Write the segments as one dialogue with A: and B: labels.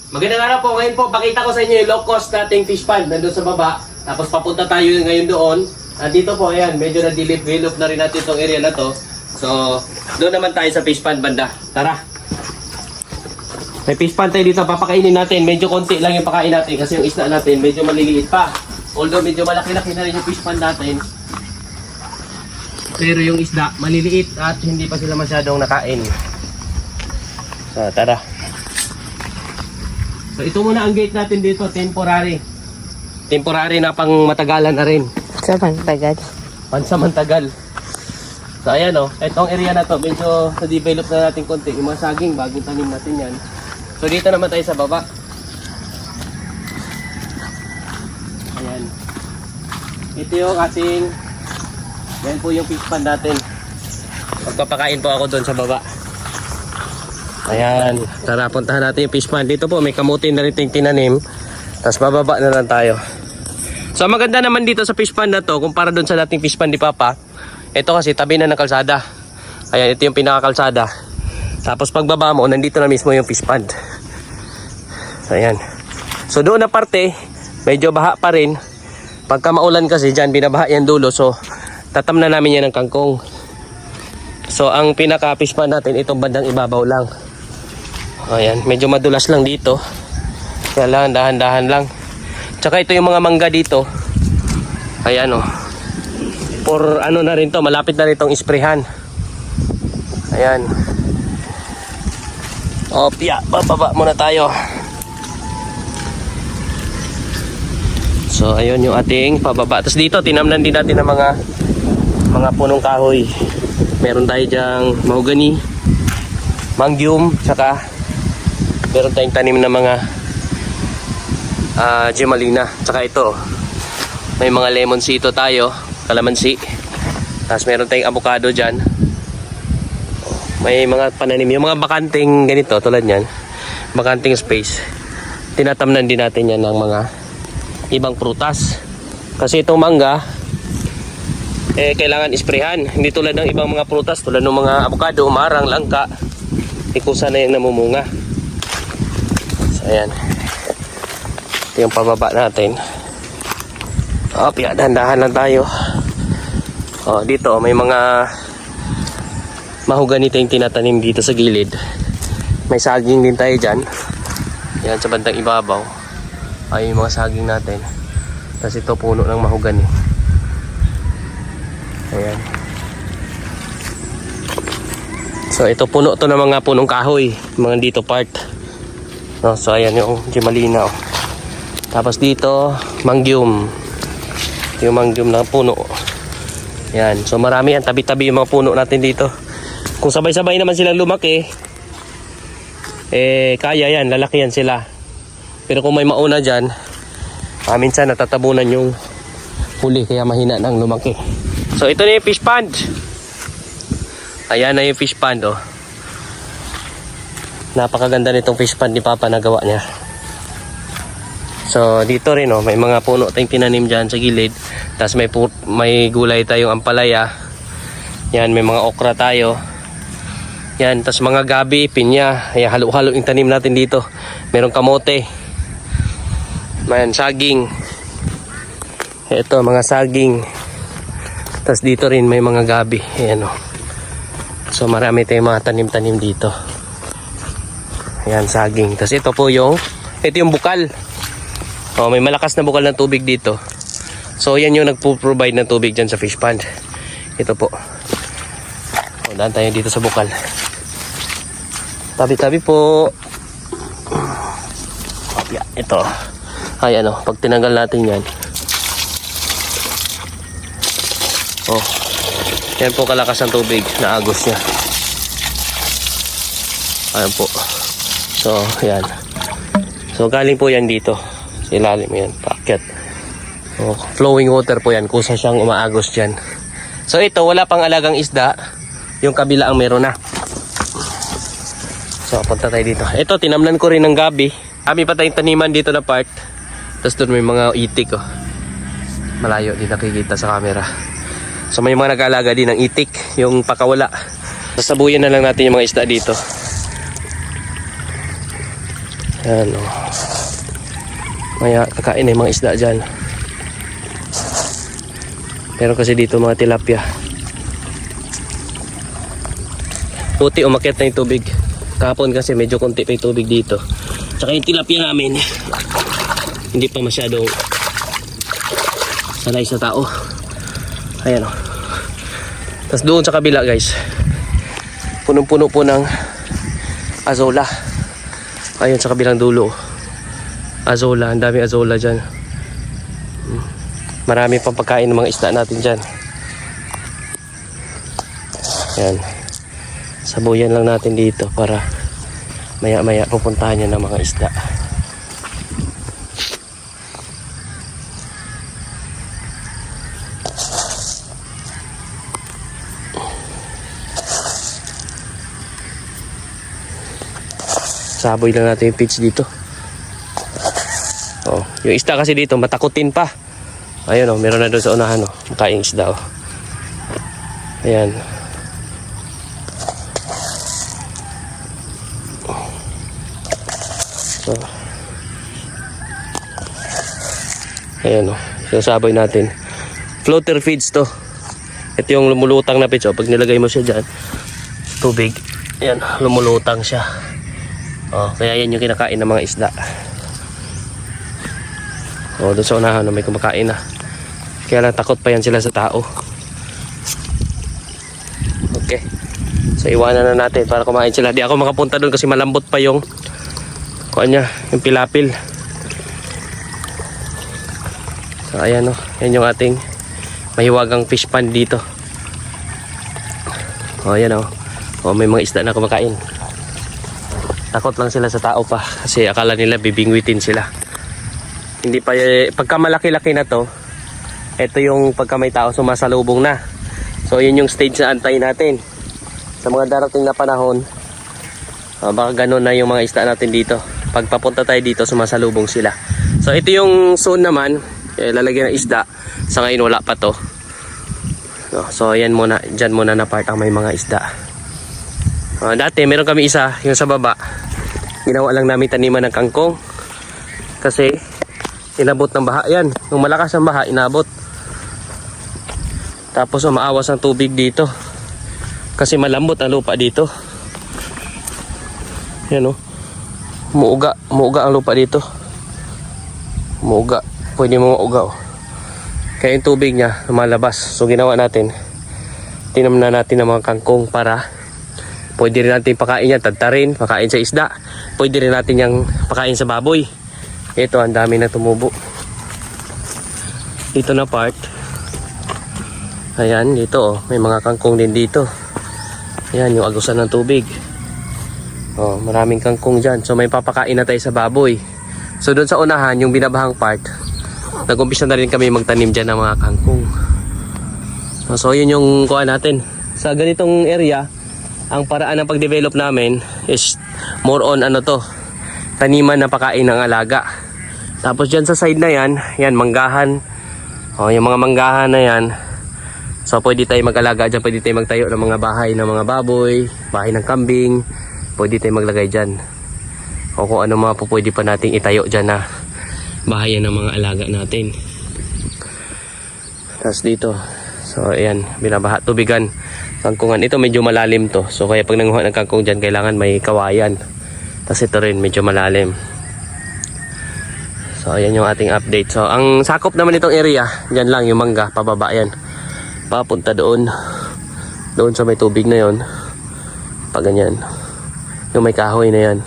A: Magandang araw po. Ngayon po, pakita ko sa inyo yung low cost nating fish pond nandun sa baba. Tapos papunta tayo ngayon doon. Dito po, ayan, medyo na-develop na rin natin itong area na to. So, doon naman tayo sa fish pond banda. Tara! May fish pond tayo dito, papakainin natin. Medyo konti lang yung pakain natin kasi yung isda natin medyo maliliit pa. Although medyo malaki-laki na rin yung fish pond natin. Pero yung isda, maliliit at hindi pa sila masyadong nakain. So, tara! So ito muna ang gate natin dito, temporary. Temporary na pang matagalan na rin.
B: Samantagal.
A: Pansamantagal. So ayan o, itong area na to, medyo na-develop na natin konti. Yung mga saging, bagong tanim natin yan. So dito naman tayo sa baba. Ayan. Ito yung ating, yan po yung fish pond natin. Magpapakain po ako doon sa baba. Ayan, tara puntahan natin yung fish pond. Dito po may kamutin na rin tinanim. Tapos bababa na lang tayo. So maganda naman dito sa fish pond na to kumpara doon sa dating fish pond ni Papa. Ito kasi tabi na ng kalsada. Ayan, ito yung pinakakalsada. Tapos pagbaba mo, nandito na mismo yung fish pond. Ayan. So doon na parte, medyo baha pa rin. Pagka maulan kasi dyan, binabaha yan dulo. So tatam na namin yan ng kangkong. So ang pinaka fish pond natin, itong bandang ibabaw lang. Ayan, medyo madulas lang dito. Kaya lang, dahan-dahan lang. Tsaka ito yung mga mangga dito. Ayan o. For ano na rin to, malapit na rin itong isprehan. Ayan. O, piya, bababa muna tayo. So, ayun yung ating pababa. Tapos dito, tinamnan din natin ng mga punong kahoy. Meron tayo dyang mahogany, mangyum, tsaka meron tayong tanim na mga gemalina. Tsaka ito, may mga lemon sito tayo, kalamansi. Tapos meron tayong avocado dyan. May mga pananim, yung mga bakanting ganito, tulad yan, bakanting space, tinatamnan din natin yan ng mga ibang prutas. Kasi itong mangga, kailangan isprehan. Hindi tulad ng ibang mga prutas, tulad ng mga avocado, marang, langka, ikusa na yung namumunga. Ayan. Ito yung pababa natin. Dahan-dahan lang tayo. Dito may mga mahogany tayong tinatanim dito sa gilid. May saging din tayo dyan. Yan sa bandang ibabaw. Ay yung mga saging natin. Tapos ito puno ng mahogany. Ayan. So ito puno to ng mga punong kahoy. Mga dito part. So ayan yung gemalina. Tapos dito mangyum. Yung mangyum na puno. Yan. So marami yan. Tabi-tabi yung mga puno natin dito. Kung sabay-sabay naman silang lumaki, kaya yan. Lalaki yan sila. Pero kung may mauna dyan, minsan natatabunan yung huli. Kaya mahina nang lumaki. So ito na yung fish pond. Ayan na yung fish pond. Napakaganda nitong fish pond ni Papa na gawa niya. So dito rin may mga puno tayong tinanim dyan sa gilid. Tapos may gulay tayong ampalaya. Yan, may mga okra tayo. Yan, tapos mga gabi, pinya. Ayan, halo-halo yung tanim natin dito. Merong kamote. Ayan, saging. Ito, mga saging. Tapos dito rin may mga gabi. Ayan o. So marami tayong mga tanim-tanim dito. Ayan, saging. Tapos ito po yung bukal. May malakas na bukal ng tubig dito. So yan yung nagpo-provide ng tubig dyan sa fish pond. Ito po. Daan tayo dito sa bukal. Tabi-tabi po. Ito. Ayan pag tinanggal natin yan. Yan po kalakas ng tubig na agos niya. Ayan po. So, yan. So, galing po yan dito. Sa ilalim yan. Paakyat. Flowing water po yan. Kusa siyang umaagos dyan. So, ito. Wala pang alagang isda. Yung kabila ang meron na. So, punta tayo dito. Ito, tinamnan ko rin ng gabi. Kami pa tayong taniman dito na part. Tapos doon may mga itik. Malayo din nakikita sa camera. So, may mga nag-aalaga din ng itik. Yung pakawala. Sasabuyan na lang natin yung mga isda dito. Yan o. Maya kakain na yung mga isda dyan. Pero kasi dito mga tilapia. Puti umakyat na yung tubig. Kahapon kasi medyo konti pa yung tubig dito. Tsaka yung tilapia namin hindi pa masyadong sanay sa tao. Ayan o. Tapos doon sa kabila guys, punong-puno po ng azola. Ayun sa kabilang dulo, azola, ang daming azola dyan. Marami pang pagkain ng mga isda natin dyan. Yan, sabuyan lang natin dito para maya maya pupuntahan niya ng mga isda. Saboy lang natin yung pitch dito. Oh, yung isda kasi dito matakutin pa. Ayun oh, meron na doon sa unahan oh, makaing isda oh. Ayan. So, ayan oh, sasaboy natin. Floater feeds to. Ito yung lumulutang na pitch oh, pag nilagay mo siya dyan tubig, ayan, lumulutang siya. Oh, kaya yan yung kinakain ng mga isda. Oh, doon sa unahan na may kumakain na. Kaya lang takot pa yan sila sa tao. Okay. So iwanan na natin para kumain sila. Di ako makapunta doon kasi malambot pa yung kuan niya, yung pilapil. So ayan oh, yan yung ating mahiwagang fish pond dito. Oh, ayan oh. Oh, may mga isda na kumakain. Takot lang sila sa tao pa kasi akala nila bibingwitin sila. Hindi pa, pagka malaki-laki na to, ito yung pagka may tao sumasalubong na. So yun yung stage na antayin natin. Sa mga darating na panahon, baka ganun na yung mga isda natin dito. Pag papunta tayo dito, sumasalubong sila. So ito yung zone naman, lalagyan ng isda. Sa ngayon wala pa to. So yan muna, dyan muna na part ang may mga isda. Dati meron kami isa, yung sa baba, ginawa lang namin taniman ng kangkong kasi inabot ng baha yan. Nung malakas ang baha, inabot. Tapos umaawas ang tubig dito kasi malambot ang lupa dito. Yan o, muuga ang lupa dito. Muuga, pwede mo mauga o. Kaya yung tubig niya lumalabas. So ginawa natin, tinamnan natin ng mga kangkong para pwede rin natin pakain yan, tadtarin, pakain sa isda. Pwede rin natin yung pakain sa baboy. Ito, ang dami na tumubo. Dito na part. Ayan, dito oh, may mga kangkong din dito. Ayan, yung agusan ng tubig. Oh, maraming kangkong dyan. So may papakain na tayo sa baboy. So doon sa unahan, yung binabahang part, nag-umpisa na rin kami magtanim dyan ng mga kangkong. So yun yung kuha natin. Sa ganitong area, ang paraan ng pag-develop namin is more on ano to, taniman na pakain ng alaga. Tapos dyan sa side na yan, yan manggahan. O, yung mga manggahan na yan. So pwede tayo mag-alaga dyan, pwede tayo magtayo ng mga bahay ng mga baboy, bahay ng kambing. Pwede tayo maglagay dyan. O kung ano mga po pwede pa nating itayo dyan na bahayan ng mga alaga natin. Tapos dito, so ayan, binabaha, tubigan. Kangkungan, ito medyo malalim to. So kaya pag nanguha ng kangkong dyan, kailangan may kawayan. Tapos ito rin medyo malalim. So ayan yung ating update. So ang sakop naman itong area, dyan lang yung mangga, pababa yan. Papunta doon. Doon sa may tubig na yon. Pag ganyan. Yung may kahoy na yan.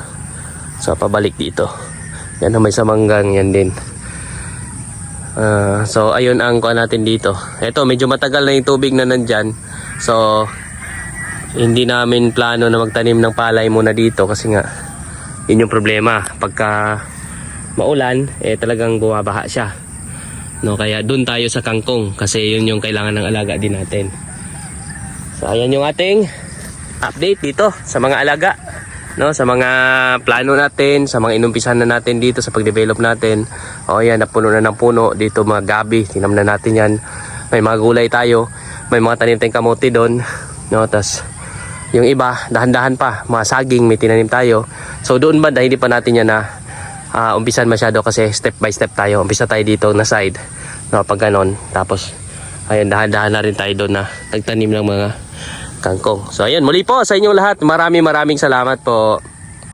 A: So pabalik dito. Yan na may samanggang yan din. So ayun ang kuha natin dito. Ito medyo matagal na yung tubig na nandyan. So hindi namin plano na magtanim ng palay muna dito kasi nga yun yung problema. Pagka maulan, talagang bumabaha siya. No, kaya doon tayo sa kangkong kasi yun yung kailangan ng alaga din natin. So ayan yung ating update dito sa mga alaga. No, sa mga plano natin, sa mga inumpisan na natin dito sa pag-develop natin. O yan, napuno na ng puno dito mga gabi. Tinamnan natin yan. May mga gulay tayo. May mga tanim tayong kamote doon. No, tas yung iba, dahan-dahan pa. Mga saging, may tinanim tayo. So doon banda, hindi pa natin yan na umpisan masyado kasi step by step tayo. Umpisa tayo dito na side, no, pag ganon. Tapos ayun, dahan-dahan na rin tayo doon na nagtanim ng mga kangkong. So ayun, muli po sa inyong lahat, maraming salamat po.